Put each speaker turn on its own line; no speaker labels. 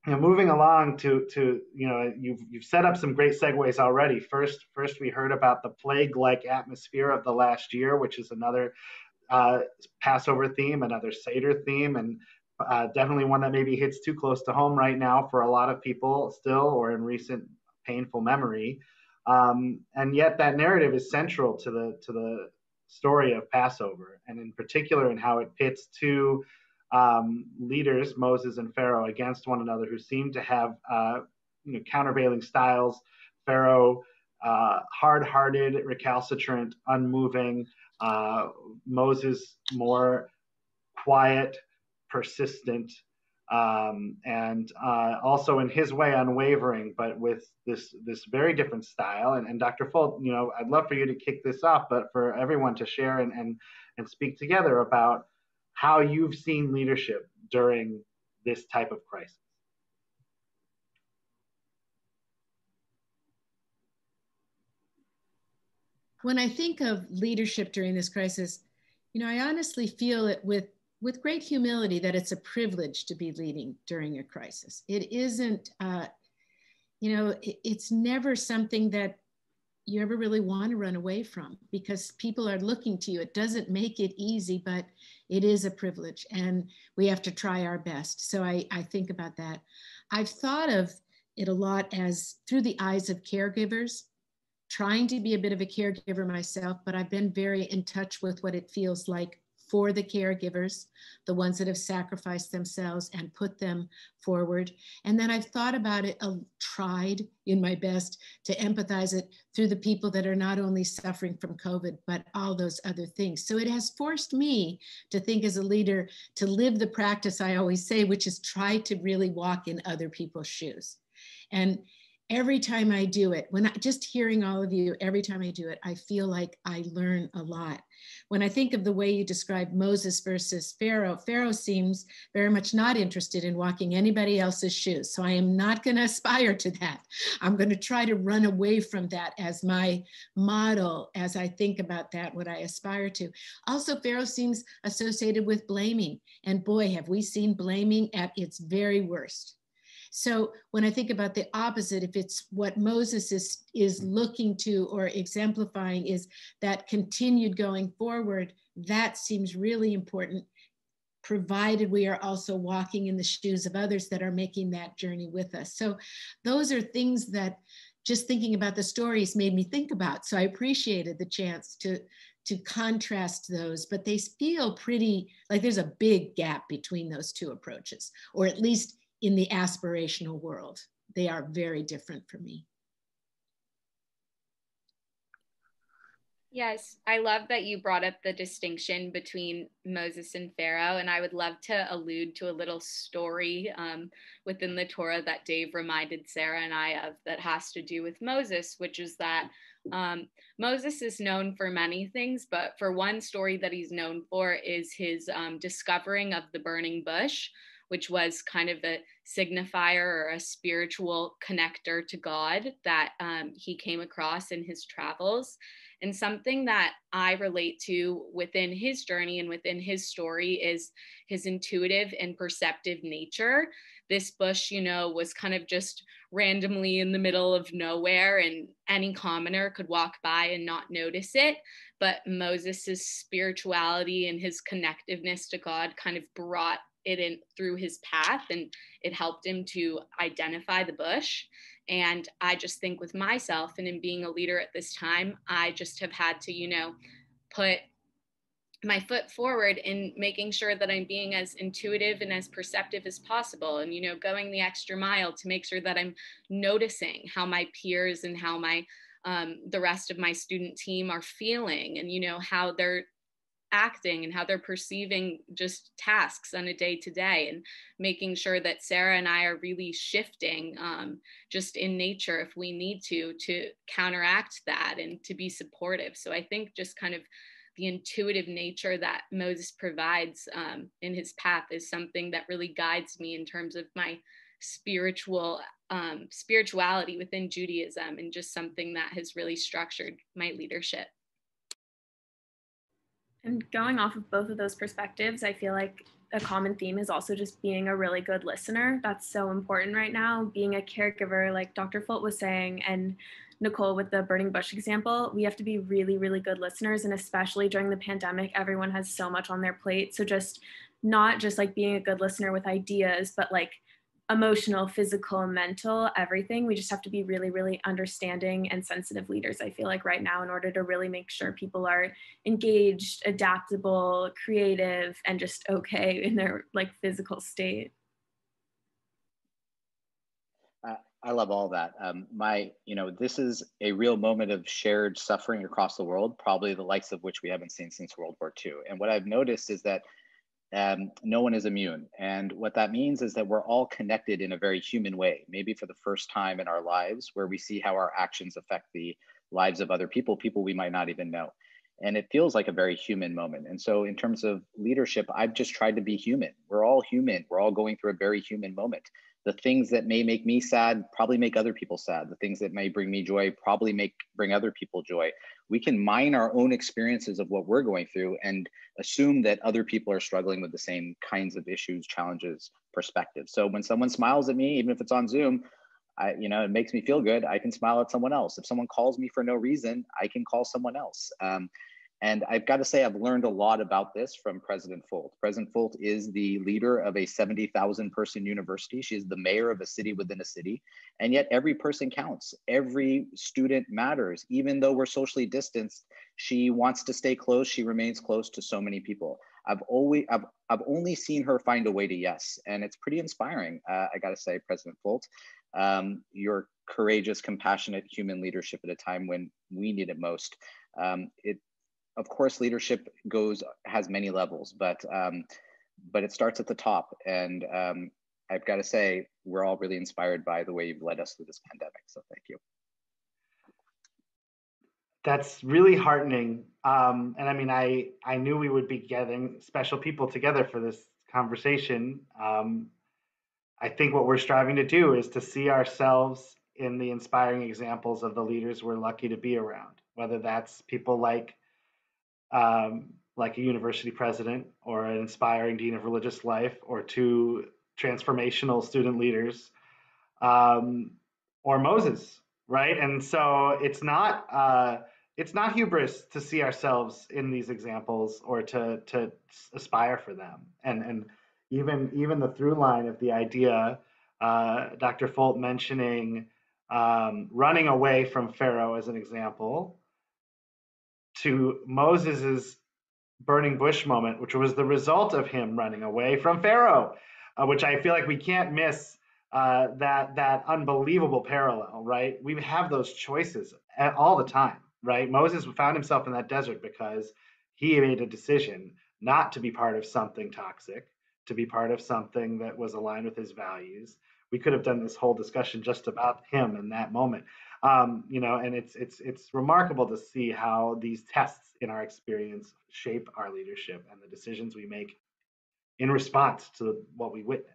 moving along to you've set up some great segues already. First we heard about the plague-like atmosphere of the last year, which is another uh, Passover theme, another Seder theme, and definitely one that maybe hits too close to home right now for a lot of people still, or in recent painful memory. And yet that narrative is central to the story of Passover, and in particular in how it pits two leaders, Moses and Pharaoh, against one another who seem to have countervailing styles. Pharaoh, hard-hearted, recalcitrant, unmoving. Moses, more quiet, persistent, and also in his way unwavering, but with this very different style. And Dr. Folt, I'd love for you to kick this off, but for everyone to share and speak together about how you've seen leadership during this type of crisis.
When I think of leadership during this crisis, I honestly feel it with great humility that it's a privilege to be leading during a crisis. It isn't, it's never something that you ever really want to run away from because people are looking to you. It doesn't make it easy, but it is a privilege and we have to try our best. So I think about that. I've thought of it a lot as through the eyes of caregivers, trying to be a bit of a caregiver myself, but I've been very in touch with what it feels like for the caregivers, the ones that have sacrificed themselves and put them forward. And then I've thought about it, tried in my best to empathize it through the people that are not only suffering from COVID, but all those other things. So it has forced me to think as a leader, to live the practice I always say, which is try to really walk in other people's shoes. And every time I do it, just hearing all of you, every time I do it, I feel like I learn a lot. When I think of the way you describe Moses versus Pharaoh, Pharaoh seems very much not interested in walking anybody else's shoes. So I am not going to aspire to that. I'm going to try to run away from that as my model as I think about that, what I aspire to. Also, Pharaoh seems associated with blaming. And boy, have we seen blaming at its very worst. So when I think about the opposite, if it's what Moses is looking to or exemplifying is that continued going forward, that seems really important, provided we are also walking in the shoes of others that are making that journey with us. So those are things that just thinking about the stories made me think about. So I appreciated the chance to contrast those, but they feel pretty like there's a big gap between those two approaches, or at least in the aspirational world. They are very different for me.
Yes, I love that you brought up the distinction between Moses and Pharaoh, and I would love to allude to a little story within the Torah that Dave reminded Sara and I of that has to do with Moses, which is that Moses is known for many things, but for one story that he's known for is his discovering of the burning bush, which was kind of a signifier or a spiritual connector to God that he came across in his travels. And something that I relate to within his journey and within his story is his intuitive and perceptive nature. This bush, was kind of just randomly in the middle of nowhere, and any commoner could walk by and not notice it. But Moses's spirituality and his connectiveness to God kind of brought it in through his path, and it helped him to identify the bush. And I just think with myself and in being a leader at this time, I just have had to, put my foot forward in making sure that I'm being as intuitive and as perceptive as possible, and going the extra mile to make sure that I'm noticing how my peers and how my the rest of my student team are feeling, and how they're acting and how they're perceiving just tasks on a day-to-day, and making sure that Sara and I are really shifting just in nature if we need to counteract that and to be supportive. So I think just kind of the intuitive nature that Moses provides in his path is something that really guides me in terms of my spirituality within Judaism, and just something that has really structured my leadership.
And going off of both of those perspectives, I feel like a common theme is also just being a really good listener. That's so important right now. Being a caregiver, like Dr. Folt was saying, and Nicole with the burning bush example, we have to be really, really good listeners. And especially during the pandemic, everyone has so much on their plate. So just not just like being a good listener with ideas, but like emotional, physical, mental, everything. We just have to be really, really understanding and sensitive leaders, I feel like right now, in order to really make sure people are engaged, adaptable, creative, and just okay in their like physical state.
I love all that. This is a real moment of shared suffering across the world, probably the likes of which we haven't seen since World War II. And what I've noticed is that no one is immune. And what that means is that we're all connected in a very human way, maybe for the first time in our lives, where we see how our actions affect the lives of other people we might not even know. And it feels like a very human moment. And so in terms of leadership, I've just tried to be human. We're all human. We're all going through a very human moment. The things that may make me sad probably make other people sad. The things that may bring me joy probably bring other people joy. We can mine our own experiences of what we're going through and assume that other people are struggling with the same kinds of issues, challenges, perspectives. So when someone smiles at me, even if it's on Zoom, it makes me feel good. I can smile at someone else. If someone calls me for no reason, I can call someone else. And I've got to say, I've learned a lot about this from President Folt. President Folt is the leader of a 70,000 person university. She's the mayor of a city within a city. And yet every person counts. Every student matters. Even though we're socially distanced, she wants to stay close. She remains close to so many people. I've only seen her find a way to yes. And it's pretty inspiring. I got to say, President Folt, your courageous, compassionate human leadership at a time when we need it most. Of course, leadership has many levels, but it starts at the top. And I've got to say, we're all really inspired by the way you've led us through this pandemic. So thank you.
That's really heartening. And I mean, I knew we would be getting special people together for this conversation. I think what we're striving to do is to see ourselves in the inspiring examples of the leaders we're lucky to be around, whether that's people like a university president or an inspiring dean of religious life or two transformational student leaders, or Moses, right? And so it's not hubris to see ourselves in these examples or to aspire for them. And even the through line of the idea, Dr. Folt mentioning running away from Pharaoh as an example, to Moses's burning bush moment, which was the result of him running away from Pharaoh, which I feel like we can't miss that unbelievable parallel, right? We have those choices all the time, right? Moses found himself in that desert because he made a decision not to be part of something toxic, to be part of something that was aligned with his values. We could have done this whole discussion just about him in that moment. And it's remarkable to see how these tests in our experience shape our leadership and the decisions we make in response to what we witness.